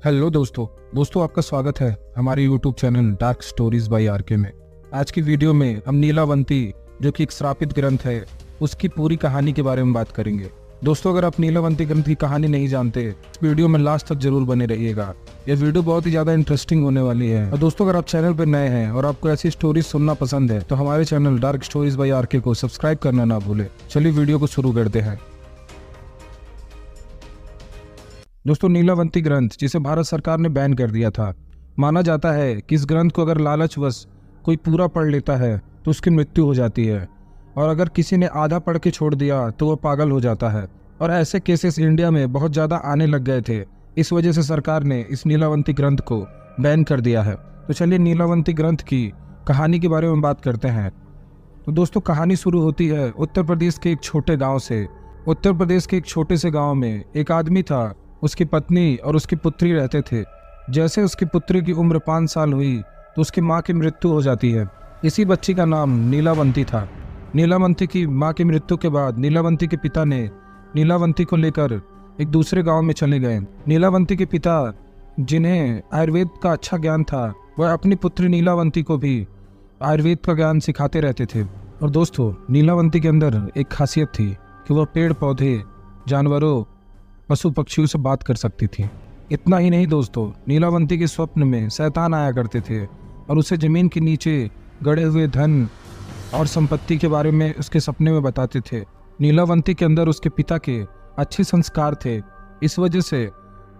Hello दोस्तों आपका स्वागत है हमारे YouTube channel dark stories bye R K में। आज की वीडियो में हम नीलावंती जो कि एक श्रापित ग्रंथ है उसकी पूरी कहानी के बारे में बात करेंगे। दोस्तों, अगर आप नीलावंती ग्रंथ की कहानी नहीं जानते, इस वीडियो में लास्ट तक जरूर बने रहिएगा। यह वीडियो बहुत ही ज्यादा इंटरेस्टिंग होने वाली है। और दोस्तों, अगर आप चैनल पर नए हैं और आपको ऐसी स्टोरीज सुनना पसंद है तो हमारे channel dark stories bye R K को सब्सक्राइब करना ना भूले। चलिए वीडियो को शुरू करते हैं। दोस्तों, नीलावंती ग्रंथ जिसे भारत सरकार ने बैन कर दिया था, माना जाता है कि इस ग्रंथ को अगर लालचवश कोई पूरा पढ़ लेता है तो उसकी मृत्यु हो जाती है, और अगर किसी ने आधा पढ़ के छोड़ दिया तो वह पागल हो जाता है। और ऐसे केसेस इंडिया में बहुत ज़्यादा आने लग गए थे। इस वजह से सरकार ने इस नीलावंती ग्रंथ को बैन कर दिया है। तो चलिए नीलावंती ग्रंथ की कहानी के बारे में बात करते हैं। तो दोस्तों, कहानी शुरू होती है उत्तर प्रदेश के एक छोटे गाँव से। उत्तर प्रदेश के एक छोटे से गाँव में एक आदमी था, उसकी पत्नी और उसकी पुत्री रहते थे। जैसे उसकी पुत्री की उम्र 5 साल हुई तो उसकी माँ की मृत्यु हो जाती है। इसी बच्ची का नाम नीलावंती था। नीलावंती की माँ की मृत्यु के बाद नीलावंती के पिता ने नीलावंती को लेकर एक दूसरे गांव में चले गए। नीलावंती के पिता, जिन्हें आयुर्वेद का अच्छा ज्ञान था, वह अपनी पुत्री नीलावंती को भी आयुर्वेद का ज्ञान सिखाते रहते थे। और दोस्तों, नीलावंती के अंदर एक खासियत थी कि वह पेड़ पौधे, जानवरों, पशु पक्षियों से बात कर सकती थी। इतना ही नहीं दोस्तों, नीलावंती के स्वप्न में शैतान आया करते थे और उसे जमीन के नीचे गड़े हुए धन और संपत्ति के बारे में उसके सपने में बताते थे। नीलावंती के अंदर उसके पिता के अच्छे संस्कार थे, इस वजह से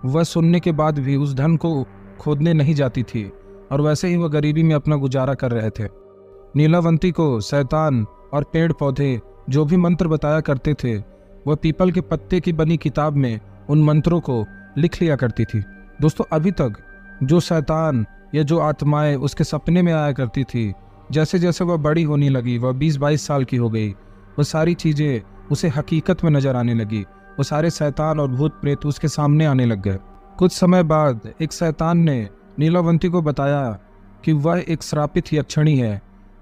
वह सुनने के बाद भी उस धन को खोदने नहीं जाती थी, और वैसे ही वह गरीबी में अपना गुजारा कर रहे थे। नीलावंती को शैतान और पेड़ पौधे जो भी मंत्र बताया करते थे, वह पीपल के पत्ते की बनी किताब में उन मंत्रों को लिख लिया करती थी। दोस्तों, अभी तक जो शैतान या जो आत्माएं उसके सपने में आया करती थी, जैसे जैसे वह बड़ी होने लगी, वह 20-22 साल की हो गई, वह सारी चीज़ें उसे हकीकत में नजर आने लगी। वो सारे शैतान और भूत प्रेत उसके सामने आने लग गए। कुछ समय बाद एक शैतान ने नीलावंती को बताया कि वह एक श्रापित यक्षिणी है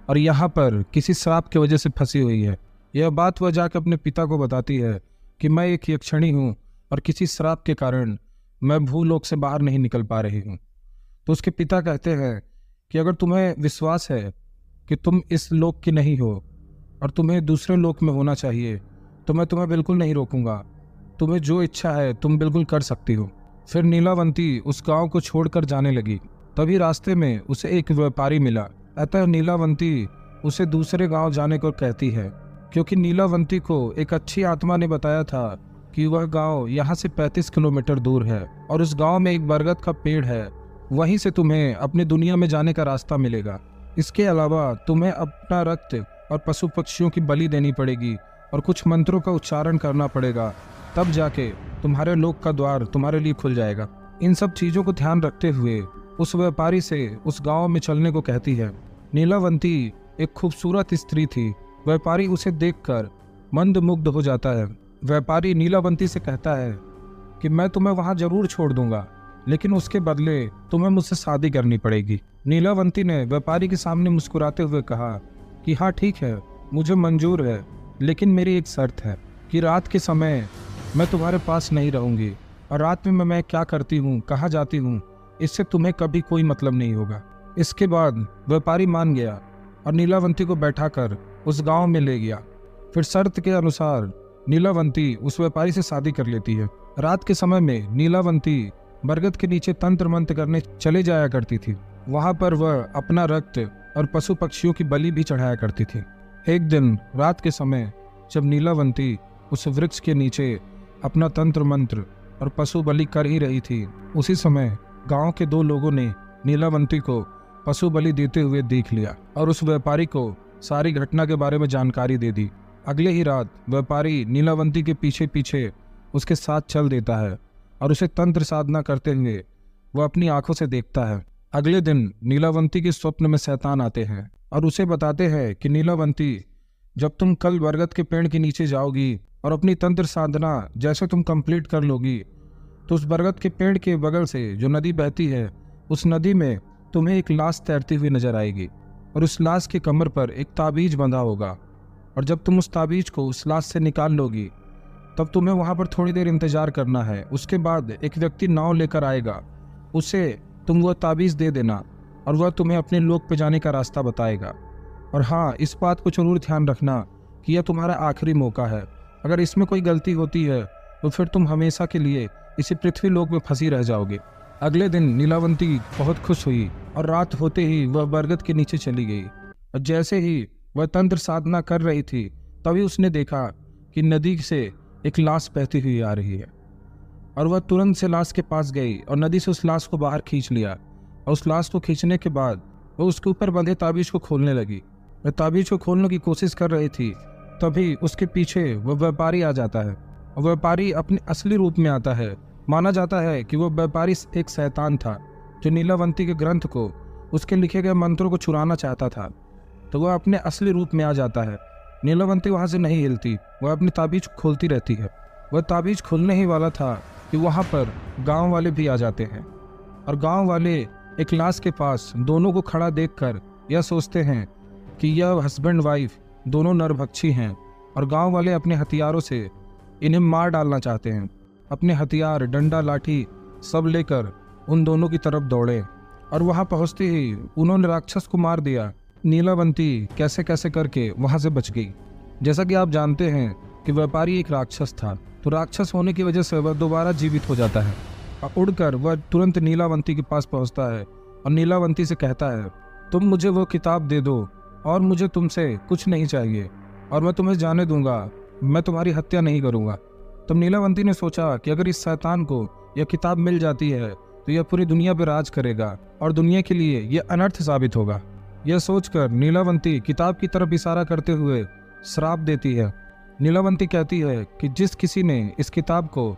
और यहाँ पर किसी श्राप की वजह से फंसी हुई है। यह बात वह जाकर अपने पिता को बताती है कि मैं एक यक्षिणी हूँ और किसी श्राप के कारण मैं भूलोक से बाहर नहीं निकल पा रही हूँ। तो उसके पिता कहते हैं कि अगर तुम्हें विश्वास है कि तुम इस लोक की नहीं हो और तुम्हें दूसरे लोक में होना चाहिए, तो मैं तुम्हें बिल्कुल नहीं रोकूंगा। तुम्हें जो इच्छा है तुम बिल्कुल कर सकती हो। फिर नीलावंती उस गाँव को छोड़कर जाने लगी। तभी रास्ते में उसे एक व्यापारी मिला। अतः नीलावंती उसे दूसरे गाँव जाने को कहती है, क्योंकि नीलावंती को एक अच्छी आत्मा ने बताया था कि वह गांव यहाँ से 35 किलोमीटर दूर है और उस गांव में एक बरगद का पेड़ है, वहीं से तुम्हें अपनी दुनिया में जाने का रास्ता मिलेगा। इसके अलावा तुम्हें अपना रक्त और पशु पक्षियों की बलि देनी पड़ेगी और कुछ मंत्रों का उच्चारण करना पड़ेगा, तब जाके तुम्हारे लोक का द्वार तुम्हारे लिए खुल जाएगा। इन सब चीज़ों को ध्यान रखते हुए उस व्यापारी से उस गाँव में चलने को कहती है। नीलावंती एक खूबसूरत स्त्री थी। व्यापारी उसे देखकर मंदमुग्ध हो जाता है। व्यापारी नीलावंती से कहता है कि मैं तुम्हें वहां जरूर छोड़ दूंगा, लेकिन उसके बदले तुम्हें मुझसे शादी करनी पड़ेगी। नीलावंती ने व्यापारी के सामने मुस्कुराते हुए कहा कि हाँ ठीक है, मुझे मंजूर है, लेकिन मेरी एक शर्त है कि रात के समय मैं तुम्हारे पास नहीं रहूंगी और रात में मैं क्या करती हूँ, कहाँ जाती हूँ, इससे तुम्हें कभी कोई मतलब नहीं होगा। इसके बाद व्यापारी मान गया और नीलावंती को बैठाकर उस गांव में ले गया। फिर शर्त के अनुसार नीलावंती उस व्यापारी से शादी कर लेती है। रात के समय में नीलावंती बरगद के नीचे तंत्र मंत्र करने चले जाया करती थी। वहां पर वह अपना रक्त और पशु पक्षियों की बलि भी चढ़ाया करती थी। एक दिन रात के समय जब नीलावंती उस वृक्ष के नीचे अपना तंत्र मंत्र और पशु बलि कर ही रही थी, उसी समय गाँव के 2 लोगों ने नीलावंती को पशु बलि देते हुए देख लिया और उस व्यापारी को सारी घटना के बारे में जानकारी दे दी। अगले ही रात व्यापारी नीलावंती के पीछे पीछे उसके साथ चल देता है और उसे तंत्र साधना करते हुए वह अपनी आंखों से देखता है। अगले दिन नीलावंती के स्वप्न में शैतान आते हैं और उसे बताते हैं कि नीलावंती, जब तुम कल बरगद के पेड़ के नीचे जाओगी और अपनी तंत्र साधना जैसे तुम कंप्लीट कर लोगी, तो उस बरगद के पेड़ के बगल से जो नदी बहती है, उस नदी में तुम्हें एक लाश तैरती हुई नजर आएगी और उस लाश के कमर पर एक ताबीज बंधा होगा, और जब तुम उस ताबीज को उस लाश से निकाल लोगी तब तुम्हें वहां पर थोड़ी देर इंतजार करना है। उसके बाद एक व्यक्ति नाव लेकर आएगा उसे तुम वह ताबीज़ दे देना और वह तुम्हें अपने लोक पे जाने का रास्ता बताएगा। और हाँ, इस बात को जरूर ध्यान रखना कि यह तुम्हारा आखिरी मौका है। अगर इसमें कोई गलती होती है तो फिर तुम हमेशा के लिए इसी पृथ्वी लोक में फंसी रह जाओगे। अगले दिन नीलावंती बहुत खुश हुई और रात होते ही वह बरगद के नीचे चली गई। और जैसे ही वह तंत्र साधना कर रही थी तभी उसने देखा कि नदी से एक लाश बहती हुई आ रही है। और वह तुरंत से लाश के पास गई और नदी से उस लाश को बाहर खींच लिया। और उस लाश को खींचने के बाद वह उसके ऊपर बंधे ताबीज को खोलने लगी। वह ताबीज को खोलने की कोशिश कर रही थी, तभी उसके पीछे वह व्यापारी आ जाता है। और व्यापारी अपने असली रूप में आता है। माना जाता है कि वह व्यापारी एक शैतान था जो नीलावंती के ग्रंथ को, उसके लिखे गए मंत्रों को चुराना चाहता था। तो वह अपने असली रूप में आ जाता है। नीलावंती वहाँ से नहीं हिलती, वह अपनी ताबीज खोलती रहती है। वह ताबीज खोलने ही वाला था कि वहाँ पर गांव वाले भी आ जाते हैं। और गांव वाले एक लाश के पास दोनों को खड़ा देखकर यह सोचते हैं कि यह हस्बैंड वाइफ दोनों नरभक्षी हैं। और गांव वाले अपने हथियारों से इन्हें मार डालना चाहते हैं। अपने हथियार, डंडा, लाठी सब लेकर उन दोनों की तरफ दौड़े। और वहां पहुंचते ही उन्होंने राक्षस को मार दिया। नीलावंती कैसे कैसे करके वहां से बच गई। जैसा कि आप जानते हैं कि व्यापारी एक राक्षस था, तो राक्षस होने की वजह से वह दोबारा जीवित हो जाता है। और उड़कर वह तुरंत नीलावंती के पास पहुंचता है और नीलावंती से कहता है, तुम मुझे वो किताब दे दो और मुझे तुमसे कुछ नहीं चाहिए और मैं तुम्हें जाने दूंगा, मैं तुम्हारी हत्या नहीं करूंगा। तब नीलावंती ने सोचा कि अगर इस शैतान को यह किताब मिल जाती है तो यह पूरी दुनिया पर राज करेगा और दुनिया के लिए यह अनर्थ साबित होगा। यह सोचकर नीलावंती किताब की तरफ इशारा करते हुए श्राप देती है। नीलावंती कहती है कि जिस किसी ने इस किताब को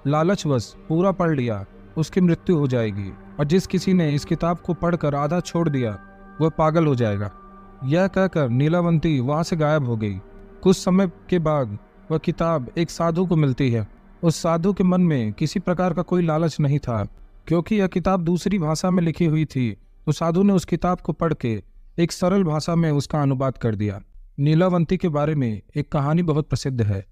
लालचवश पूरा पढ़ लिया उसकी मृत्यु हो जाएगी, और जिस किसी ने इस किताब को पढ़कर आधा छोड़ दिया वह पागल हो जाएगा। यह कहकर नीलावंती वहां से गायब हो गई। कुछ समय के बाद वह किताब एक साधु को मिलती है। उस साधु के मन में किसी प्रकार का कोई लालच नहीं था, क्योंकि यह किताब दूसरी भाषा में लिखी हुई थी। तो साधु ने उस किताब को पढ़ के एक सरल भाषा में उसका अनुवाद कर दिया। नीलावंती के बारे में एक कहानी बहुत प्रसिद्ध है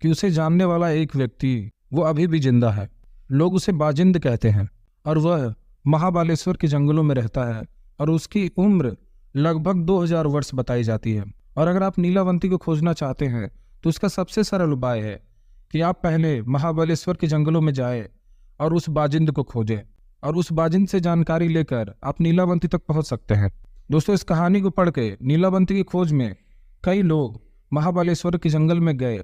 कि उसे जानने वाला एक व्यक्ति वो अभी भी जिंदा है। लोग उसे बाजिंद कहते हैं और वह महाबालेश्वर के जंगलों में रहता है और उसकी उम्र लगभग 2000 वर्ष बताई जाती है। और अगर आप नीलावंती को खोजना चाहते हैं तो उसका सबसे सरल उपाय है कि आप पहले महाबलेश्वर के जंगलों में जाएं और उस बाजिंद को खोजें, और उस बाजिंद से जानकारी लेकर आप नीलावंती तक पहुंच सकते हैं। दोस्तों, इस कहानी को पढ़ के नीलावंती की खोज में कई लोग महाबलेश्वर के जंगल में गए,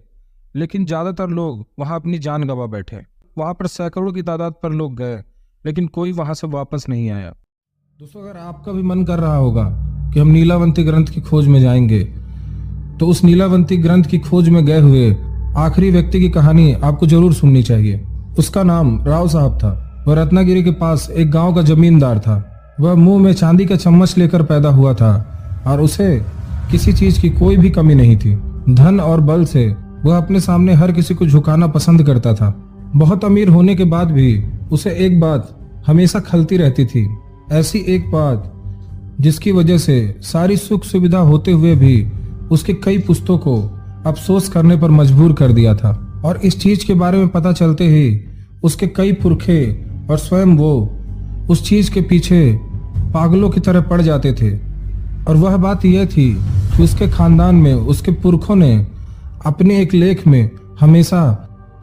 लेकिन ज़्यादातर लोग वहां अपनी जान गंवा बैठे। वहां पर सैकड़ों की तादाद पर लोग गए, लेकिन कोई वहां से वापस नहीं आया। दोस्तों, अगर आपका भी मन कर रहा होगा कि हम नीलावंती ग्रंथ की खोज में जाएंगे, तो उस नीलावंती ग्रंथ की खोज में गए हुए आखिरी व्यक्ति की कहानी आपको जरूर सुननी चाहिए। उसका नाम राव साहब था। वह रत्नागिरी के पास एक गांव का जमींदार था। वह मुंह में चांदी का चम्मच लेकर पैदा हुआ था और उसे किसी चीज की कोई भी कमी नहीं थी। धन और बल से वह अपने सामने हर किसी को झुकाना पसंद करता था। बहुत अमीर होने के बाद भी उसे एक बात हमेशा खलती रहती थी, ऐसी एक बात जिसकी वजह से सारी सुख सुविधा होते हुए भी उसके कई पुश्तों को अफसोस करने पर मजबूर कर दिया था। और इस चीज के बारे में पता चलते ही उसके कई पुरखे और स्वयं वो उस चीज के पीछे पागलों की तरह पड़ जाते थे। और वह बात यह थी कि उसके खानदान में उसके पुरखों ने अपने एक लेख में हमेशा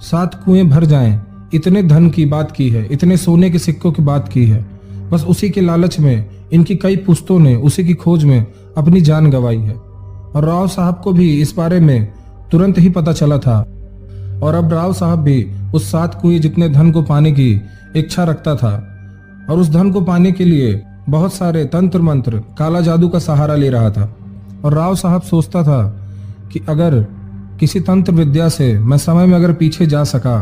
7 कुएं भर जाएं इतने धन की बात की है, इतने सोने के सिक्कों की बात की है। बस उसी के लालच में इनकी कई पुश्तों ने उसी की खोज में अपनी जान गंवाई है। और राव साहब को भी इस बारे में तुरंत ही पता चला था। और अब राव साहब भी उस 7 कुएं जितने धन को पाने की इच्छा रखता था और उस धन को पाने के लिए बहुत सारे तंत्र मंत्र, काला जादू का सहारा ले रहा था। और राव साहब सोचता था कि अगर किसी तंत्र विद्या से मैं समय में अगर पीछे जा सका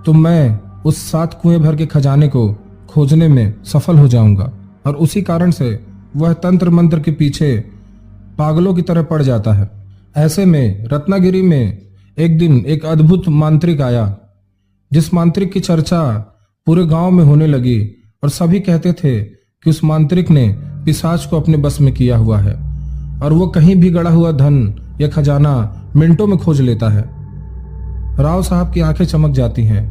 तो मैं उस 7 कुएं भर के खजाने को खोजने में सफल हो जाऊंगा। और उसी कारण से वह तंत्र मंत्र के पीछे पागलों की तरह पड़ जाता है। ऐसे में रत्नागिरी में एक दिन एक अद्भुत मांत्रिक आया, जिस मांत्रिक की चर्चा पूरे गांव में होने लगी और सभी कहते थे कि उस मांत्रिक ने पिशाच को अपने बस में किया हुआ है और वो कहीं भी गड़ा हुआ धन या खजाना मिनटों में खोज लेता है। राव साहब की आंखें चमक जाती हैं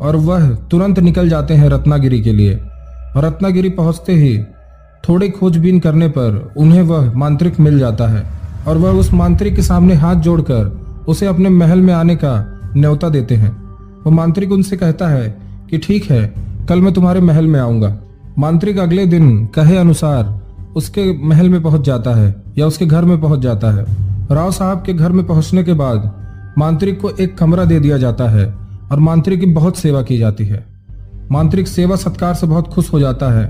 और वह तुरंत निकल जाते हैं रत्नागिरी के लिए। और रत्नागिरी पहुंचते ही थोड़ी खोजबीन करने पर उन्हें वह मांत्रिक मिल जाता है और वह उस मांत्रिक के सामने हाथ जोड़कर उसे अपने महल में आने का न्योता देते हैं। वो मांत्रिक उनसे कहता है कि ठीक है, कल मैं तुम्हारे महल में आऊंगा। मांत्रिक अगले दिन कहे अनुसार उसके महल में पहुंच जाता है या उसके घर में पहुंच जाता है। राव साहब के घर में पहुंचने के बाद मांत्रिक को एक कमरा दे दिया जाता है और मांत्रिक की बहुत सेवा की जाती है। मांत्रिक सेवा सत्कार से बहुत खुश हो जाता है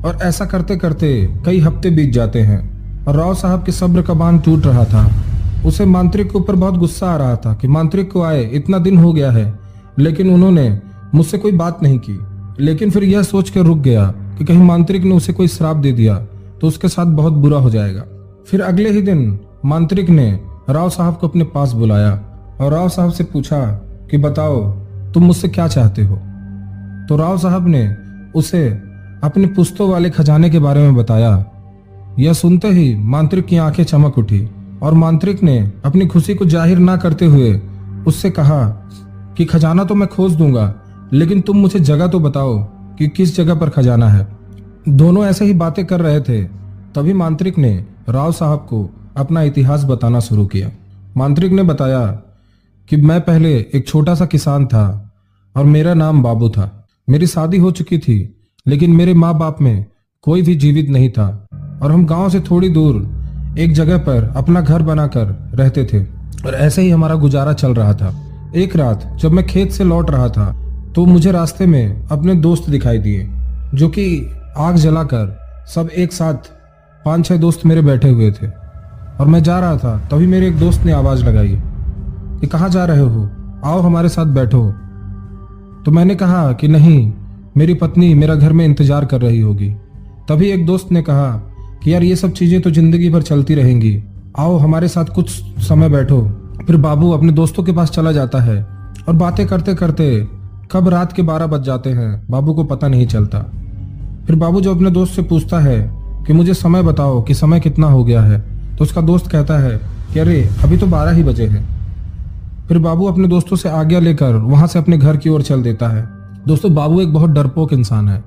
और ऐसा करते करते कई हफ्ते बीत जाते हैं और राव साहब के सब्र का बांध टूट रहा था। उसे मांत्रिक के ऊपर बहुत गुस्सा आ रहा था कि मांत्रिक को आए इतना दिन हो गया है, लेकिन उन्होंने मुझसे कोई बात नहीं की। लेकिन फिर यह सोच कर रुक गया कि कहीं मांत्रिक ने उसे कोई श्राप दे दिया तो उसके साथ बहुत बुरा हो जाएगा। फिर अगले ही दिन मांत्रिक ने राव साहब को अपने पास बुलाया और राव साहब से पूछा कि बताओ तुम मुझसे क्या चाहते हो। तो राव साहब ने उसे अपने पुश्तों वाले खजाने के बारे में बताया। यह सुनते ही मांत्रिक की आंखें चमक उठी और मांत्रिक ने अपनी खुशी को जाहिर ना करते हुए उससे कहा कि खजाना तो मैं खोज दूंगा, लेकिन तुम मुझे जगह तो बताओ कि किस जगह पर खजाना है। दोनों ऐसे ही बातें कर रहे थे, तभी मांत्रिक ने राव साहब को अपना इतिहास बताना शुरू किया। मांत्रिक ने बताया कि मैं पहले एक छोटा सा किसान था और मेरा नाम बाबू था। मेरी शादी हो चुकी थी, लेकिन मेरे माँ बाप में कोई भी जीवित नहीं था और हम गांव से थोड़ी दूर एक जगह पर अपना घर बनाकर रहते थे और ऐसे ही हमारा गुजारा चल रहा था। एक रात जब मैं खेत से लौट रहा था तो मुझे रास्ते में अपने दोस्त दिखाई दिए, जो कि आग जलाकर सब एक साथ 5-6 दोस्त मेरे बैठे हुए थे और मैं जा रहा था। तभी मेरे एक दोस्त ने आवाज लगाई कि कहाँ जा रहे हो, आओ हमारे साथ बैठो। तो मैंने कहा कि नहीं, मेरी पत्नी मेरा घर में इंतजार कर रही होगी। तभी एक दोस्त ने कहा कि यार ये सब चीजें तो जिंदगी भर चलती रहेंगी, आओ हमारे साथ कुछ समय बैठो। फिर बाबू अपने दोस्तों के पास चला जाता है और बातें करते करते कब रात के 12 बज जाते हैं बाबू को पता नहीं चलता। फिर बाबू जो अपने दोस्त से पूछता है कि मुझे समय बताओ कि समय कितना हो गया है, तो उसका दोस्त कहता है कि अरे अभी तो 12 ही बजे हैं। फिर बाबू अपने दोस्तों से आज्ञा लेकर वहां से अपने घर की ओर चल देता है। दोस्तों, बाबू एक बहुत डरपोक इंसान है,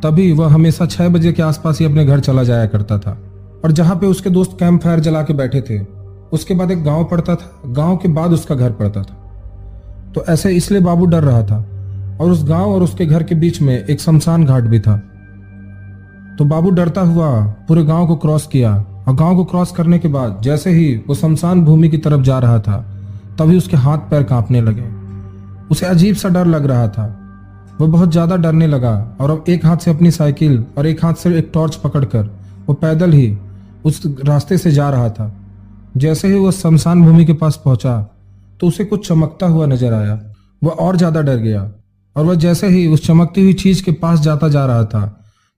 तभी वह हमेशा 6 बजे के आसपास ही अपने घर चला जाया करता था। और जहां पे उसके दोस्त कैंप फायर जला के बैठे थे, उसके बाद एक गांव पड़ता था, गांव के बाद उसका घर पड़ता था। तो ऐसे इसलिए बाबू डर रहा था और उस गांव और उसके घर के बीच में एक शमशान घाट भी था। तो बाबू डरता हुआ पूरे गांव को क्रॉस किया और गांव को क्रॉस करने के बाद जैसे ही वो शमशान भूमि की तरफ जा रहा था, तभी उसके हाथ पैर कांपने लगे। उसे अजीब सा डर लग रहा था, वो बहुत ज्यादा डरने लगा और अब एक हाथ से अपनी साइकिल और एक हाथ से एक टॉर्च पकड़कर वो पैदल ही उस रास्ते से जा रहा था। जैसे ही वो शमशान भूमि के पास पहुंचा तो उसे कुछ चमकता हुआ नजर आया। वह और ज्यादा डर गया और वह जैसे ही उस चमकती हुई चीज के पास जाता जा रहा था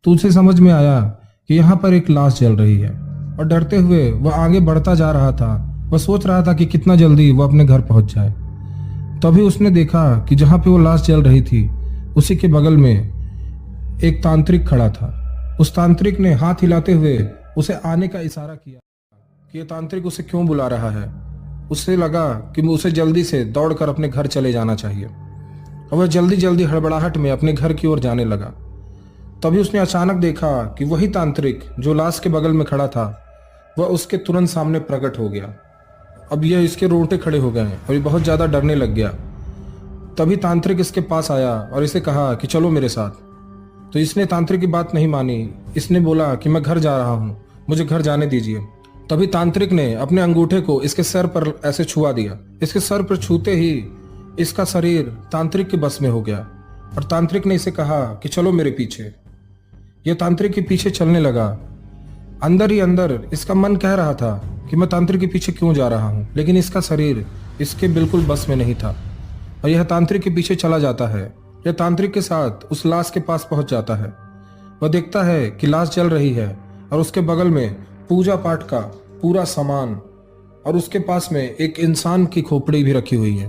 तो उसे समझ में आया कि यहाँ पर एक लाश जल रही है। और डरते हुए वह आगे बढ़ता जा रहा था। वह सोच रहा था कि कितना जल्दी वह अपने घर पहुंच जाए। तभी उसने देखा कि जहां पे वो लाश जल रही थी, उसी के बगल में एक तांत्रिक खड़ा था। उस तांत्रिक ने हाथ हिलाते हुए उसे आने का इशारा किया कि यह तांत्रिक उसे क्यों बुला रहा है। उससे लगा कि उसे जल्दी से दौड़कर अपने घर चले जाना चाहिए और वह जल्दी जल्दी हड़बड़ाहट में अपने घर की ओर जाने लगा। तभी उसने अचानक देखा कि वही तांत्रिक जो लाश के बगल में खड़ा था, वह उसके तुरंत सामने प्रकट हो गया। अब यह इसके रोंगटे खड़े हो गए और ये बहुत ज्यादा डरने लग गया। तभी तांत्रिक इसके पास आया और इसे कहा कि चलो मेरे साथ। तो इसने तांत्रिक की बात नहीं मानी। इसने बोला कि मैं घर जा रहा हूँ, मुझे घर जाने दीजिए। तभी तांत्रिक ने अपने अंगूठे को इसके सर पर ऐसे छुआ दिया। इसके सर पर छूते ही इसका शरीर तांत्रिक के बस में हो गया और तांत्रिक ने इसे कहा कि चलो मेरे पीछे। यह तांत्रिक के पीछे चलने लगा। अंदर ही अंदर इसका मन कह रहा था कि मैं तांत्रिक के पीछे क्यों जा रहा हूँ, लेकिन इसका शरीर इसके बिल्कुल बस में नहीं था और यह तांत्रिक के पीछे चला जाता है। यह तांत्रिक के साथ उस लाश के पास पहुंच जाता है। वह देखता है कि लाश जल रही है और उसके बगल में पूजा पाठ का पूरा सामान और उसके पास में एक इंसान की खोपड़ी भी रखी हुई है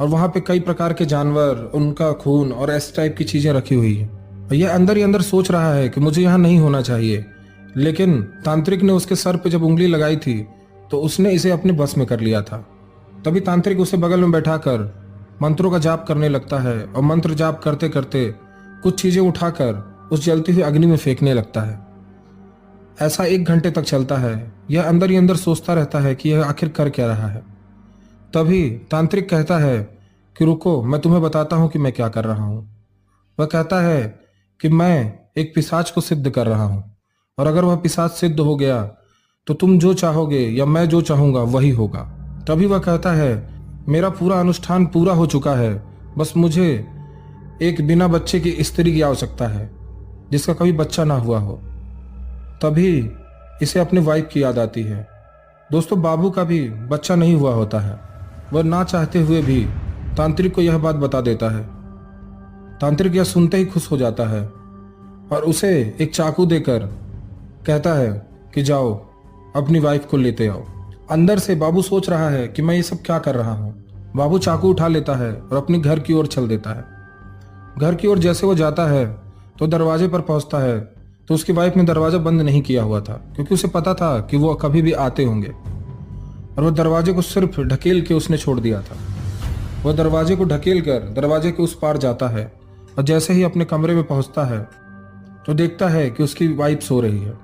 और वहां पे कई प्रकार के जानवर, उनका खून और ऐसे टाइप की चीजें रखी हुई है। और यह अंदर ही अंदर सोच रहा है कि मुझे यहाँ नहीं होना चाहिए, लेकिन तांत्रिक ने उसके सर पे जब उंगली लगाई थी तो उसने इसे अपने बस में कर लिया था। तभी तांत्रिक उसे बगल में बैठाकर मंत्रों का जाप करने लगता है और मंत्र जाप करते करते कुछ चीजें उठाकर उस जलती हुई अग्नि में फेंकने लगता है। ऐसा 1 घंटे तक चलता है। यह अंदर ही अंदर सोचता रहता है कि यह आखिर कर क्या रहा है। तभी तांत्रिक कहता है कि रुको, मैं तुम्हें बताता हूं कि मैं क्या कर रहा हूं। वह कहता है कि मैं एक पिशाच को सिद्ध कर रहा हूं, और अगर वह पिशाच सिद्ध हो गया तो तुम जो चाहोगे या मैं जो चाहूंगा वही होगा। तभी वह कहता है मेरा पूरा अनुष्ठान पूरा हो चुका है, बस मुझे एक बिना बच्चे की स्त्री की आवश्यकता है जिसका कभी बच्चा ना हुआ हो। तभी इसे अपनी वाइफ की याद आती है। दोस्तों, बाबू का भी बच्चा नहीं हुआ होता है। वह ना चाहते हुए भी तांत्रिक को यह बात बता देता है। तांत्रिक यह सुनते ही खुश हो जाता है और उसे एक चाकू देकर कहता है कि जाओ अपनी वाइफ को लेते आओ। अंदर से बाबू सोच रहा है कि मैं ये सब क्या कर रहा हूँ। बाबू चाकू उठा लेता है और अपनी घर की ओर चल देता है। घर की ओर जैसे वो जाता है तो दरवाजे पर पहुंचता है तो उसकी वाइफ ने दरवाजा बंद नहीं किया हुआ था, क्योंकि उसे पता था कि वो कभी भी आते होंगे, और वह दरवाजे को सिर्फ ढकेल के उसने छोड़ दिया था। वह दरवाजे को ढकेल कर दरवाजे के उस पार जाता है और जैसे ही अपने कमरे में पहुंचता है तो देखता है कि उसकी वाइफ सो रही है।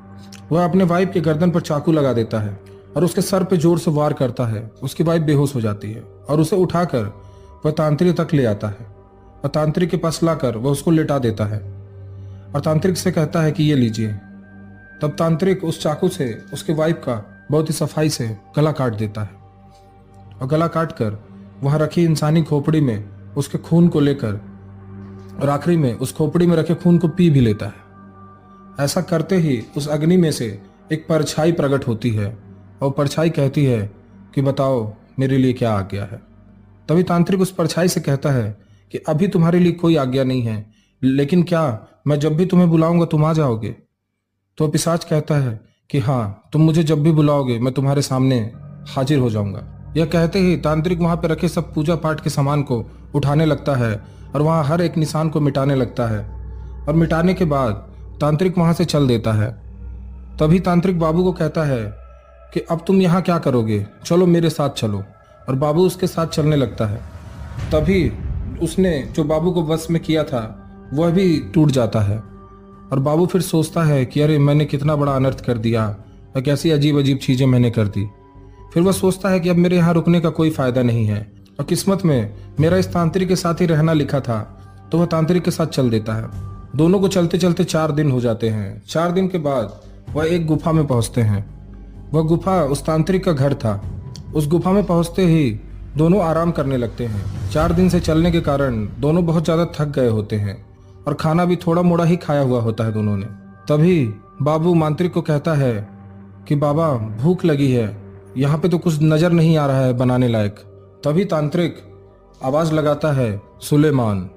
वह अपने वाइफ के गर्दन पर चाकू लगा देता है और उसके सर पे जोर से वार करता है। उसकी वाइफ बेहोश हो जाती है और उसे उठाकर वह तांत्रिक तक ले आता है और तांत्रिक के पास लाकर वह उसको लेटा देता है और तांत्रिक से कहता है कि ये लीजिए। तब तांत्रिक उस चाकू से उसके वाइफ का बहुत ही सफाई से गला काट देता है और गला काट कर वहां रखी इंसानी खोपड़ी में उसके खून को लेकर और आखिरी में उस खोपड़ी में रखे खून को पी भी लेता है। ऐसा करते ही उस अग्नि में से एक परछाई प्रकट होती है और परछाई कहती है कि बताओ मेरे लिए क्या आज्ञा है। तभी तांत्रिक उस परछाई से कहता है कि अभी तुम्हारे लिए कोई आज्ञा नहीं है, लेकिन क्या मैं जब भी तुम्हें बुलाऊंगा तुम आ जाओगे? तो पिशाच कहता है कि हाँ, तुम मुझे जब भी बुलाओगे मैं तुम्हारे सामने हाजिर हो जाऊंगा। यह कहते ही तांत्रिक वहां पर रखे सब पूजा पाठ के सामान को उठाने लगता है और वहां हर एक निशान को मिटाने लगता है, और मिटाने के बाद तांत्रिक वहां से चल देता है। तभी तांत्रिक बाबू को कहता है कि अब तुम यहाँ क्या करोगे, चलो मेरे साथ चलो, और बाबू उसके साथ चलने लगता है। तभी उसने जो बाबू को वश में किया था वह भी टूट जाता है और बाबू फिर सोचता है कि अरे मैंने कितना बड़ा अनर्थ कर दिया और कैसी अजीब अजीब चीजें मैंने कर दी। फिर वह सोचता है कि अब मेरे यहाँ रुकने का कोई फायदा नहीं है और किस्मत में मेरा इस तांत्रिक के साथ ही रहना लिखा था, तो वह तांत्रिक के साथ चल देता है। दोनों को चलते चलते 4 दिन हो जाते हैं। 4 दिन के बाद वह एक गुफा में पहुंचते हैं। वह गुफा उस तांत्रिक का घर था। उस गुफा में पहुंचते ही दोनों आराम करने लगते हैं। 4 दिन से चलने के कारण दोनों बहुत ज्यादा थक गए होते हैं और खाना भी थोड़ा मोड़ा ही खाया हुआ होता है दोनों ने। तभी बाबू मांत्रिक को कहता है कि बाबा भूख लगी है, यहाँ पे तो कुछ नजर नहीं आ रहा है बनाने लायक। तभी तांत्रिक आवाज लगाता है सुलेमान,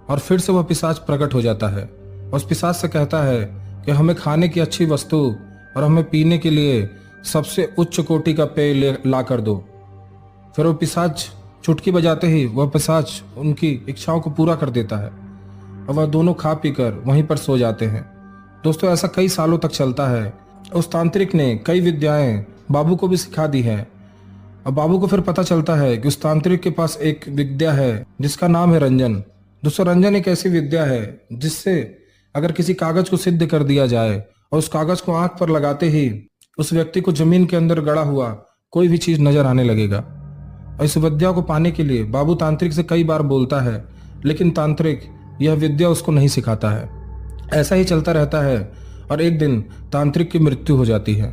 और फिर से वह पिशाच प्रकट हो जाता है। उस पिशाच से कहता है कि हमें खाने की अच्छी वस्तु और हमें पीने के लिए सबसे उच्च कोटि का पेय ला कर दो। फिर वो पिशाच चुटकी बजाते ही वह पिशाच उनकी इच्छाओं को पूरा कर देता है और वह दोनों खा पीकर वहीं पर सो जाते हैं। दोस्तों, ऐसा कई सालों तक चलता है। उस तांत्रिक ने कई विद्याएं बाबू को भी सिखा दी है और बाबू को फिर पता चलता है कि उस तांत्रिक के पास एक विद्या है जिसका नाम है रंजन। दोस्तों, रंजन एक ऐसी विद्या है जिससे अगर किसी कागज को सिद्ध कर दिया जाए और उस कागज को आंख पर लगाते ही उस व्यक्ति को जमीन के अंदर गड़ा हुआ कोई भी चीज नजर आने लगेगा। और इस विद्या को पाने के लिए बाबू तांत्रिक से कई बार बोलता है, लेकिन तांत्रिक यह विद्या उसको नहीं सिखाता है। ऐसा ही चलता रहता है और एक दिन तांत्रिक की मृत्यु हो जाती है।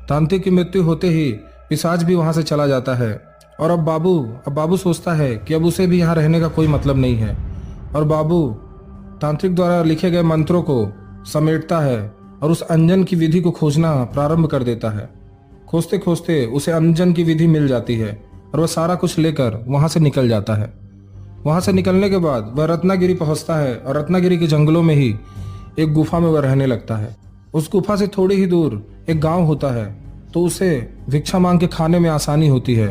तांत्रिक की मृत्यु होते ही पिशाच भी वहां से चला जाता है और अब बाबू सोचता है कि अब उसे भी यहाँ रहने का कोई मतलब नहीं है, और बाबू तांत्रिक द्वारा लिखे गए मंत्रों को समेटता है और उस अंजन की विधि को खोजना प्रारंभ कर देता है। खोजते खोजते उसे अंजन की विधि मिल जाती है और वह सारा कुछ लेकर वहां से निकल जाता है। वहां से निकलने के बाद वह रत्नागिरी पहुंचता है और रत्नागिरी के जंगलों में ही एक गुफा में वह रहने लगता है। उस गुफा से थोड़ी ही दूर एक गांव होता है, तो उसे भिक्षा मांग के खाने में आसानी होती है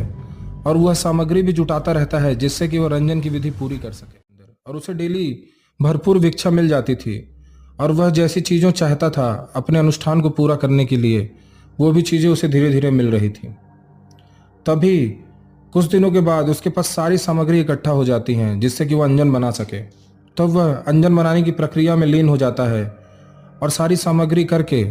और वह सामग्री भी जुटाता रहता है जिससे कि वह रंजन की विधि पूरी कर सके। और उसे डेली भरपूर भिक्षा मिल जाती थी और वह जैसी चीज़ों चाहता था अपने अनुष्ठान को पूरा करने के लिए, वो भी चीज़ें उसे धीरे धीरे मिल रही थी। तभी कुछ दिनों के बाद उसके पास सारी सामग्री इकट्ठा हो जाती हैं जिससे कि वह अंजन बना सके। तब वह अंजन बनाने की प्रक्रिया में लीन हो जाता है और सारी सामग्री करके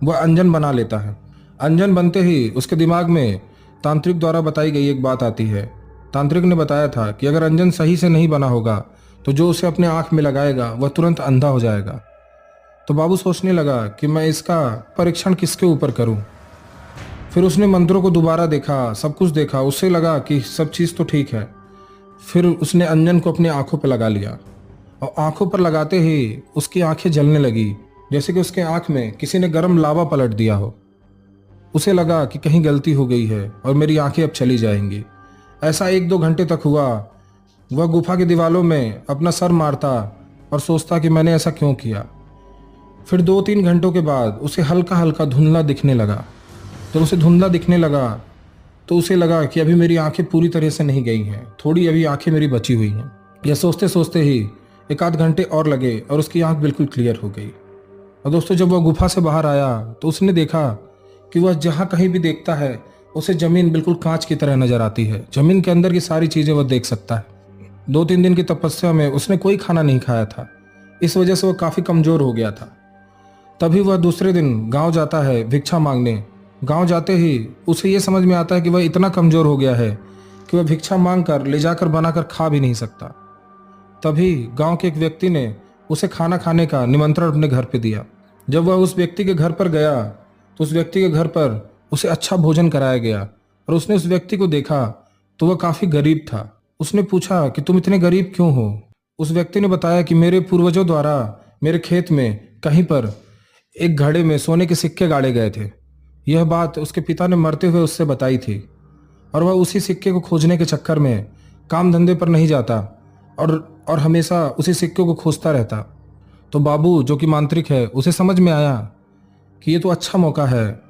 वह अंजन बना लेता है। अंजन बनते ही उसके दिमाग में तांत्रिक द्वारा बताई गई एक बात आती है। तांत्रिक ने बताया था कि अगर अंजन सही से नहीं बना होगा तो जो उसे अपने आँख में लगाएगा वह तुरंत अंधा हो जाएगा। तो बाबू सोचने लगा कि मैं इसका परीक्षण किसके ऊपर करूं। फिर उसने मंत्रों को दोबारा देखा, सब कुछ देखा, उससे लगा कि सब चीज़ तो ठीक है। फिर उसने अंजन को अपनी आंखों पर लगा लिया और आंखों पर लगाते ही उसकी आंखें जलने लगी, जैसे कि उसके आंख में किसी ने गर्म लावा पलट दिया हो। उसे लगा कि कहीं गलती हो गई है और मेरी आंखें अब चली जाएंगी। ऐसा 1-2 घंटे तक हुआ। वह गुफा की दीवारों में अपना सर मारता और सोचता कि मैंने ऐसा क्यों किया। फिर 2-3 घंटों के बाद उसे हल्का हल्का धुंधला दिखने लगा। जब उसे धुंधला दिखने लगा तो उसे लगा कि अभी मेरी आंखें पूरी तरह से नहीं गई हैं, थोड़ी अभी आंखें मेरी बची हुई हैं। यह सोचते सोचते ही 1-8 घंटे और लगे और उसकी आंख बिल्कुल क्लियर हो गई। और दोस्तों, जब वह गुफा से बाहर आया तो उसने देखा कि वह जहाँ कहीं भी देखता है उसे ज़मीन बिल्कुल कांच की तरह नजर आती है। ज़मीन के अंदर की सारी चीज़ें वह देख सकता है। 2-3 दिन की तपस्या में उसने कोई खाना नहीं खाया था, इस वजह से वह काफ़ी कमज़ोर हो गया था। तभी वह दूसरे दिन गांव जाता है भिक्षा मांगने। गांव जाते ही उसे ये समझ में आता है कि वह इतना कमज़ोर हो गया है कि वह भिक्षा मांग कर ले जाकर बनाकर खा भी नहीं सकता। तभी गांव के एक व्यक्ति ने उसे खाना खाने का निमंत्रण अपने घर पे दिया। जब वह उस व्यक्ति के घर पर गया तो उस व्यक्ति के घर पर उसे अच्छा भोजन कराया गया और उसने उस व्यक्ति को देखा तो वह काफ़ी गरीब था। उसने पूछा कि तुम इतने गरीब क्यों हो। उस व्यक्ति ने बताया कि मेरे पूर्वजों द्वारा मेरे खेत में कहीं पर एक घड़े में सोने के सिक्के गाड़े गए थे। यह बात उसके पिता ने मरते हुए उससे बताई थी और वह उसी सिक्के को खोजने के चक्कर में काम धंधे पर नहीं जाता और हमेशा उसी सिक्के को खोजता रहता। तो बाबू, जो कि मांत्रिक है, उसे समझ में आया कि ये तो अच्छा मौका है,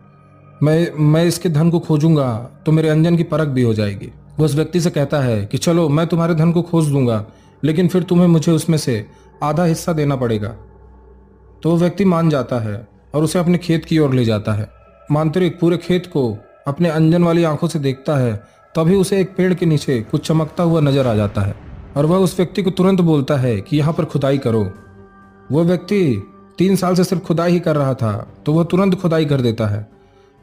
मैं इसके धन को खोजूंगा तो मेरे अंजन की परख भी हो जाएगी। वो उस व्यक्ति से कहता है कि चलो मैं तुम्हारे धन को खोज दूंगा, लेकिन फिर तुम्हें मुझे उसमें से आधा हिस्सा देना पड़ेगा। तो वो व्यक्ति मान जाता है और उसे अपने खेत की ओर ले जाता है। मांत्रिक पूरे खेत को अपने अंजन वाली आंखों से देखता है। तभी उसे एक पेड़ के नीचे कुछ चमकता हुआ नजर आ जाता है और वह उस व्यक्ति को तुरंत बोलता है कि यहाँ पर खुदाई करो। वह व्यक्ति 3 साल से सिर्फ खुदाई ही कर रहा था, तो वह तुरंत खुदाई कर देता है।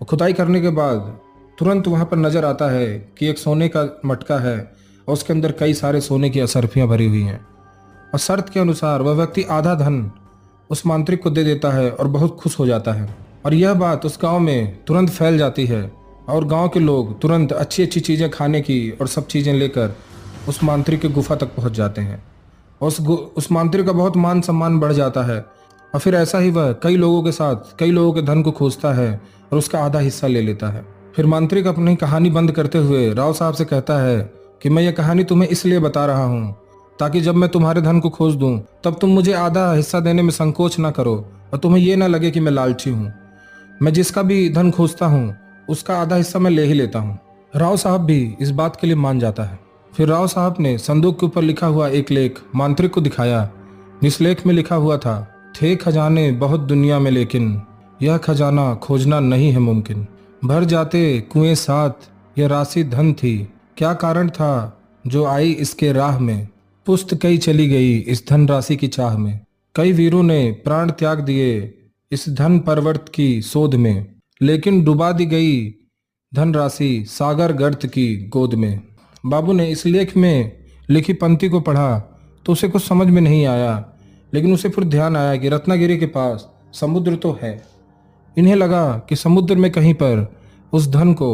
और खुदाई करने के बाद तुरंत वहाँ पर नजर आता है कि एक सोने का मटका है और उसके अंदर कई सारे सोने की असरफियाँ भरी हुई हैं। और शर्त के अनुसार वह व्यक्ति आधा धन उस मांत्रिक को दे देता है और बहुत खुश हो जाता है। और यह बात उस गांव में तुरंत फैल जाती है और गांव के लोग तुरंत अच्छी अच्छी चीज़ें खाने की और सब चीज़ें लेकर उस मांत्रिक की गुफा तक पहुंच जाते हैं। उस मांत्रिक का बहुत मान सम्मान बढ़ जाता है और फिर ऐसा ही वह कई लोगों के साथ कई लोगों के धन को खोजता है और उसका आधा हिस्सा ले लेता है। फिर मांत्रिक अपनी कहानी बंद करते हुए राव साहब से कहता है कि मैं ये कहानी तुम्हें इसलिए बता रहा हूँ ताकि जब मैं तुम्हारे धन को खोज दूँ तब तुम मुझे आधा हिस्सा देने में संकोच ना करो और तुम्हें ये ना लगे कि मैं लालची हूँ। मैं जिसका भी धन खोजता हूँ उसका आधा हिस्सा मैं ले ही लेता हूँ। राव साहब भी इस बात के लिए मान जाता है। फिर राव साहब ने संदूक के ऊपर लिखा हुआ एक लेख मांत्रिक को दिखाया। जिस लेख में लिखा हुआ था, थे खजाने बहुत दुनिया में लेकिन यह खजाना खोजना नहीं है मुमकिन। भर जाते कुएं साथ यह राशि धन थी, क्या कारण था जो आई इसके राह में। पुस्त कई चली गई इस धन राशि की चाह में, कई वीरों ने प्राण त्याग दिए इस धन परवर्त की शोध में, लेकिन डुबा दी गई धन राशि सागर गर्त की गोद में। बाबू ने इस लेख में लिखी पंक्ति को पढ़ा तो उसे कुछ समझ में नहीं आया, लेकिन उसे फिर ध्यान आया कि रत्नागिरी के पास समुद्र तो है। इन्हें लगा कि समुद्र में कहीं पर उस धन को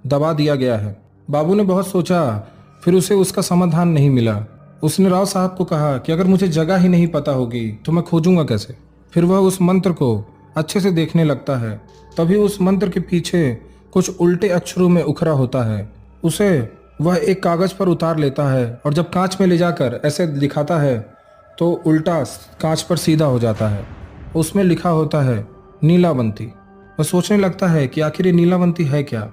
दबा दिया गया है। बाबू ने बहुत सोचा, फिर उसे उसका समाधान नहीं मिला। उसने राव साहब को कहा कि अगर मुझे जगह ही नहीं पता होगी तो मैं खोजूंगा कैसे। फिर वह उस मंत्र को अच्छे से देखने लगता है। तभी उस मंत्र के पीछे कुछ उल्टे अक्षरों में उखरा होता है। उसे वह एक कागज पर उतार लेता है और जब कांच में ले जाकर ऐसे दिखाता है तो उल्टा कांच पर सीधा हो जाता है। उसमें लिखा होता है नीलावंती। वह सोचने लगता है कि आखिर ये नीलावंती है क्या।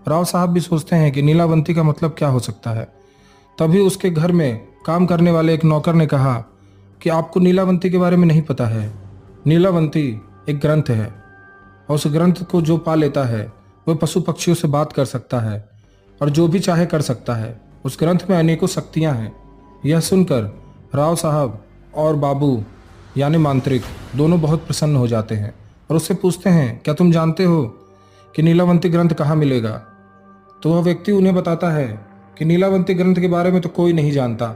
राव साहब भी सोचते हैं कि नीलावंती का मतलब क्या हो सकता है। तभी उसके घर में काम करने वाले एक नौकर ने कहा कि आपको नीलावंती के बारे में नहीं पता है। नीलावंती एक ग्रंथ है और उस ग्रंथ को जो पा लेता है वह पशु पक्षियों से बात कर सकता है। और जो भी चाहे कर सकता है। उस ग्रंथ में अनेकों शक्तियां हैं। यह सुनकर राव साहब और बाबू यानी मांत्रिक दोनों बहुत प्रसन्न हो जाते हैं और उससे पूछते हैं, क्या तुम जानते हो कि नीलावंती ग्रंथ कहाँ मिलेगा? तो वह व्यक्ति उन्हें बताता है कि नीलावंती ग्रंथ के बारे में तो कोई नहीं जानता,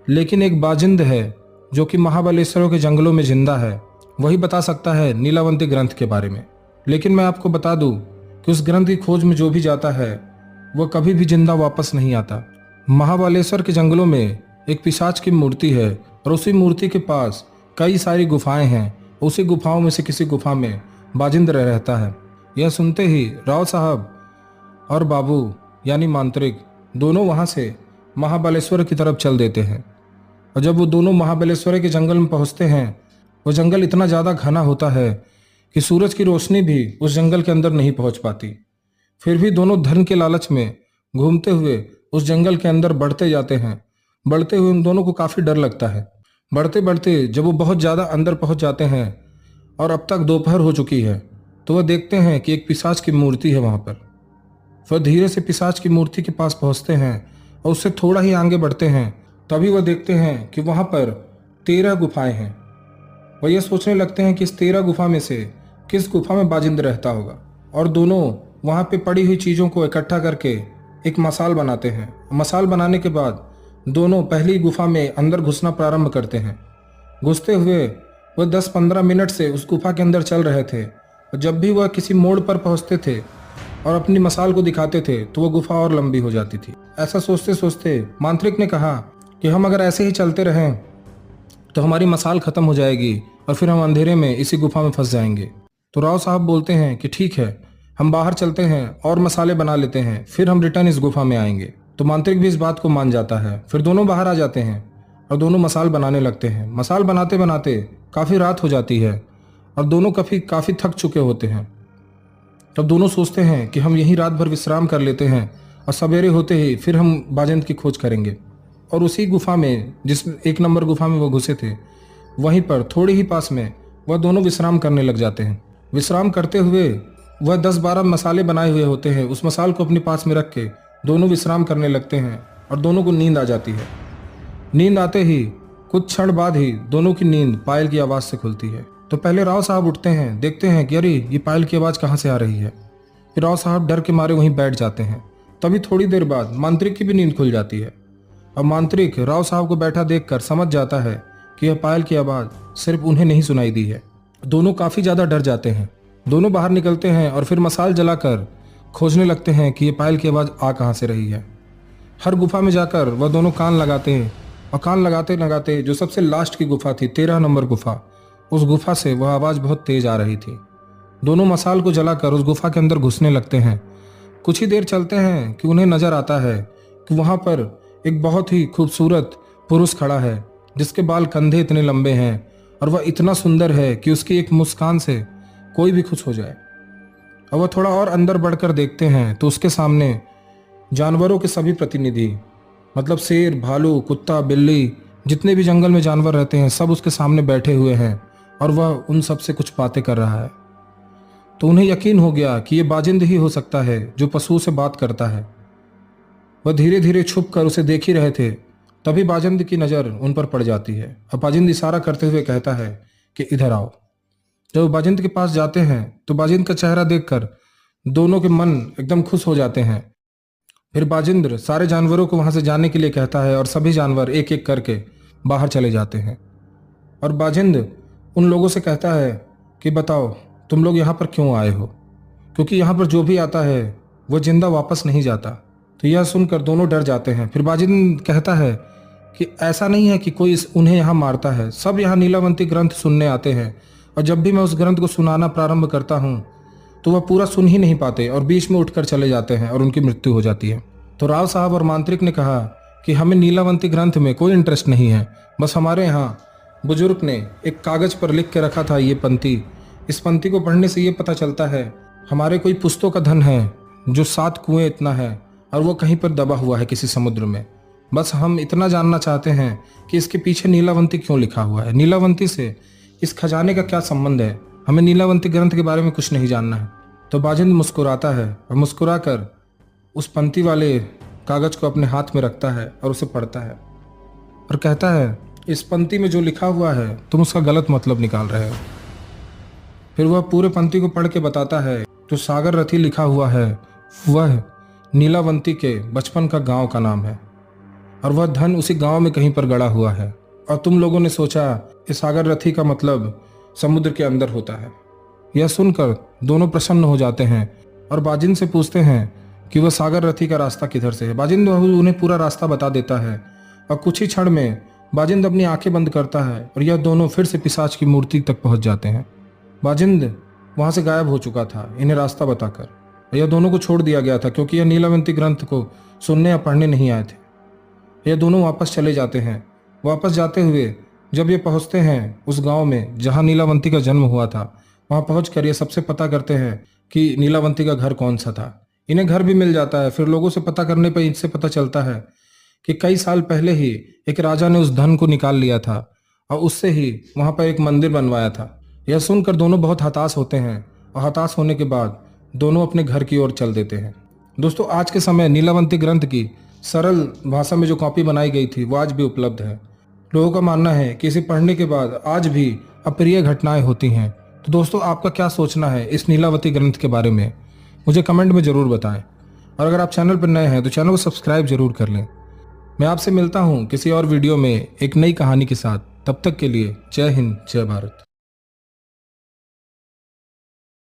लेकिन एक बाजिंद है जो कि महाबलेश्वरों के जंगलों में जिंदा है, वही बता सकता है नीलावंती ग्रंथ के बारे में। लेकिन मैं आपको बता दूं कि उस ग्रंथ की खोज में जो भी जाता है वह कभी भी जिंदा वापस नहीं आता। महाबलेश्वर के जंगलों में एक पिशाच की मूर्ति है और उसी मूर्ति के पास कई सारी गुफाएं हैं। उसी गुफाओं में से किसी गुफा में बाजिंद रहता है। यह सुनते ही राव साहब और बाबू यानी मांत्रिक दोनों वहां से महाबलेश्वर की तरफ चल देते हैं। और जब वो दोनों महाबलेश्वर के जंगल में पहुंचते हैं, वो जंगल इतना ज़्यादा घना होता है कि सूरज की रोशनी भी उस जंगल के अंदर नहीं पहुंच पाती। फिर भी दोनों धन के लालच में घूमते हुए उस जंगल के अंदर बढ़ते जाते हैं। बढ़ते हुए उन दोनों को काफ़ी डर लगता है। बढ़ते बढ़ते जब वो बहुत ज़्यादा अंदर पहुंच जाते हैं और अब तक दोपहर हो चुकी है, तो वह देखते हैं कि एक पिशाच की मूर्ति है वहाँ पर। वह धीरे से पिशाच की मूर्ति के पास पहुँचते हैं और उससे थोड़ा ही आगे बढ़ते हैं। तभी वह देखते हैं कि वहाँ पर 13 गुफाएं हैं। वह यह सोचने लगते हैं कि इस 13 गुफा में से किस गुफा में बाजिंद रहता होगा, और दोनों वहाँ पे पड़ी हुई चीज़ों को इकट्ठा करके एक मसाल बनाते हैं। मसाल बनाने के बाद दोनों पहली गुफा में अंदर घुसना प्रारंभ करते हैं। घुसते हुए वह 10-15 मिनट से उस गुफा के अंदर चल रहे थे, और जब भी वह किसी मोड़ पर पहुँचते थे और अपनी मसाल को दिखाते थे तो वह गुफा और लंबी हो जाती थी। ऐसा सोचते सोचते मांत्रिक ने कहा कि हम अगर ऐसे ही चलते रहें तो हमारी मसाल खत्म हो जाएगी और फिर हम अंधेरे में इसी गुफा में फंस जाएंगे। तो राव साहब बोलते हैं कि ठीक है, हम बाहर चलते हैं और मसाले बना लेते हैं, फिर हम रिटर्न इस गुफा में आएंगे। तो मांत्रिक भी इस बात को मान जाता है। फिर दोनों बाहर आ जाते हैं और दोनों मसाल बनाने लगते हैं। मसाल बनाते बनाते काफ़ी रात हो जाती है और दोनों काफ़ी थक चुके होते हैं। तब दोनों सोचते हैं कि हम यहीं रात भर विश्राम कर लेते हैं और सवेरे होते ही फिर हम बाजिंद की खोज करेंगे। और उसी गुफा में, जिस 1 नंबर गुफा में वो घुसे थे, वहीं पर थोड़े ही पास में वह दोनों विश्राम करने लग जाते हैं। विश्राम करते हुए वह 10-12 मसाले बनाए हुए होते हैं, उस मसाल को अपने पास में रख के दोनों विश्राम करने लगते हैं और दोनों को नींद आ जाती है। नींद आते ही कुछ क्षण बाद ही दोनों की नींद पायल की आवाज़ से खुलती है। तो पहले राव साहब उठते हैं, देखते हैं कि अरे ये पायल की आवाज़ कहाँ से आ रही है। फिर राव साहब डर के मारे वहीं बैठ जाते हैं। तभी थोड़ी देर बाद मांत्रिक की भी नींद खुल जाती है और मांत्रिक राव साहब को बैठा देखकर समझ जाता है कि यह पायल की आवाज़ सिर्फ उन्हें नहीं सुनाई दी है। दोनों काफ़ी ज़्यादा डर जाते हैं। दोनों बाहर निकलते हैं और फिर मसाल जलाकर खोजने लगते हैं कि ये पायल की आवाज़ आ कहाँ से रही है। हर गुफा में जाकर वह दोनों कान लगाते हैं और कान लगाते लगाते जो सबसे लास्ट की गुफा थी, 13 नंबर गुफा, उस गुफा से वह आवाज़ बहुत तेज आ रही थी। दोनों मसाल को जलाकर उस गुफा के अंदर घुसने लगते हैं। कुछ ही देर चलते हैं कि उन्हें नज़र आता है कि वहाँ पर एक बहुत ही खूबसूरत पुरुष खड़ा है, जिसके बाल कंधे इतने लंबे हैं और वह इतना सुंदर है कि उसकी एक मुस्कान से कोई भी खुश हो जाए। और वह थोड़ा और अंदर बढ़कर देखते हैं तो उसके सामने जानवरों के सभी प्रतिनिधि, मतलब शेर, भालू, कुत्ता, बिल्ली, जितने भी जंगल में जानवर रहते हैं, सब उसके सामने बैठे हुए हैं और वह उन सब से कुछ बातें कर रहा है। तो उन्हें यकीन हो गया कि ये बाजिंद ही हो सकता है जो पशुओं से बात करता है। वह धीरे धीरे छुप कर उसे देख ही रहे थे, तभी बाजिंद की नज़र उन पर पड़ जाती है और बाजिंद इशारा करते हुए कहता है कि इधर आओ। जब बाजिंद के पास जाते हैं तो बाजिंद का चेहरा देखकर दोनों के मन एकदम खुश हो जाते हैं। फिर बाजिंद सारे जानवरों को वहां से जाने के लिए कहता है और सभी जानवर एक एक करके बाहर चले जाते हैं। और बाजिंद उन लोगों से कहता है कि बताओ तुम लोग यहाँ पर क्यों आए हो, क्योंकि यहाँ पर जो भी आता है वह जिंदा वापस नहीं जाता। तो यह सुनकर दोनों डर जाते हैं। फिर बाजिंद कहता है कि ऐसा नहीं है कि कोई उन्हें यहाँ मारता है, सब यहाँ नीलावंती ग्रंथ सुनने आते हैं और जब भी मैं उस ग्रंथ को सुनाना प्रारंभ करता हूँ तो वह पूरा सुन ही नहीं पाते और बीच में उठकर चले जाते हैं और उनकी मृत्यु हो जाती है। तो राव साहब और मांत्रिक ने कहा कि हमें नीलावंती ग्रंथ में कोई इंटरेस्ट नहीं है, बस हमारे यहाँ बुजुर्ग ने एक कागज़ पर लिख के रखा था ये पंक्ति, इस पंक्ति को पढ़ने से ये पता चलता है हमारे कोई पुश्तों का धन है जो 7 कुएं इतना है और वो कहीं पर दबा हुआ है किसी समुद्र में। बस हम इतना जानना चाहते हैं कि इसके पीछे नीलावंती क्यों लिखा हुआ है, नीलावंती से इस खजाने का क्या संबंध है, हमें नीलावंती ग्रंथ के बारे में कुछ नहीं जानना है। तो बाजिंद मुस्कुराता है और मुस्कुराकर उस पंक्ति वाले कागज को अपने हाथ में रखता है और उसे पढ़ता है और कहता है, इस पंक्ति में जो लिखा हुआ है तुम उसका गलत मतलब निकाल रहे हो। फिर वह पूरे पंक्ति को पढ़ के बताता है, जो सागर रथी लिखा हुआ है वह नीलावंती के बचपन का गांव का नाम है और वह धन उसी गांव में कहीं पर गड़ा हुआ है, और तुम लोगों ने सोचा इस सागर रथी का मतलब समुद्र के अंदर होता है। यह सुनकर दोनों प्रसन्न हो जाते हैं और बाजिंद से पूछते हैं कि वह सागर रथी का रास्ता किधर से है। बाजिंद उन्हें पूरा रास्ता बता देता है और कुछ ही क्षण में बाजिंद अपनी आंखें बंद करता है और यह दोनों फिर से पिशाच की मूर्ति तक पहुंच जाते हैं। बाजिंद वहां से गायब हो चुका था इन्हें रास्ता बताकर। यह दोनों को छोड़ दिया गया था क्योंकि यह नीलावंती ग्रंथ को सुनने या पढ़ने नहीं आए थे। यह दोनों वापस चले जाते हैं। वापस जाते हुए जब ये पहुंचते हैं उस गांव में जहां नीलावंती का जन्म हुआ था, वहां पहुंचकर ये सबसे पता करते हैं कि नीलावंती का घर कौन सा था। इन्हें घर भी मिल जाता है। फिर लोगों से पता करने पर इनसे पता चलता है कि कई साल पहले ही एक राजा ने उस धन को निकाल लिया था और उससे ही वहां पर एक मंदिर बनवाया था। यह सुनकर दोनों बहुत हताश होते हैं और हताश होने के बाद दोनों अपने घर की ओर चल देते हैं। दोस्तों, आज के समय नीलावंती ग्रंथ की सरल भाषा में जो कॉपी बनाई गई थी वो आज भी उपलब्ध है। लोगों का मानना है कि इसे पढ़ने के बाद आज भी अप्रिय घटनाएं होती हैं। तो दोस्तों, आपका क्या सोचना है इस नीलावती ग्रंथ के बारे में, मुझे कमेंट में ज़रूर बताएं। और अगर आप चैनल पर नए हैं तो चैनल को सब्सक्राइब जरूर कर लें। मैं आपसे मिलता हूं किसी और वीडियो में एक नई कहानी के साथ। तब तक के लिए जय हिंद, जय भारत।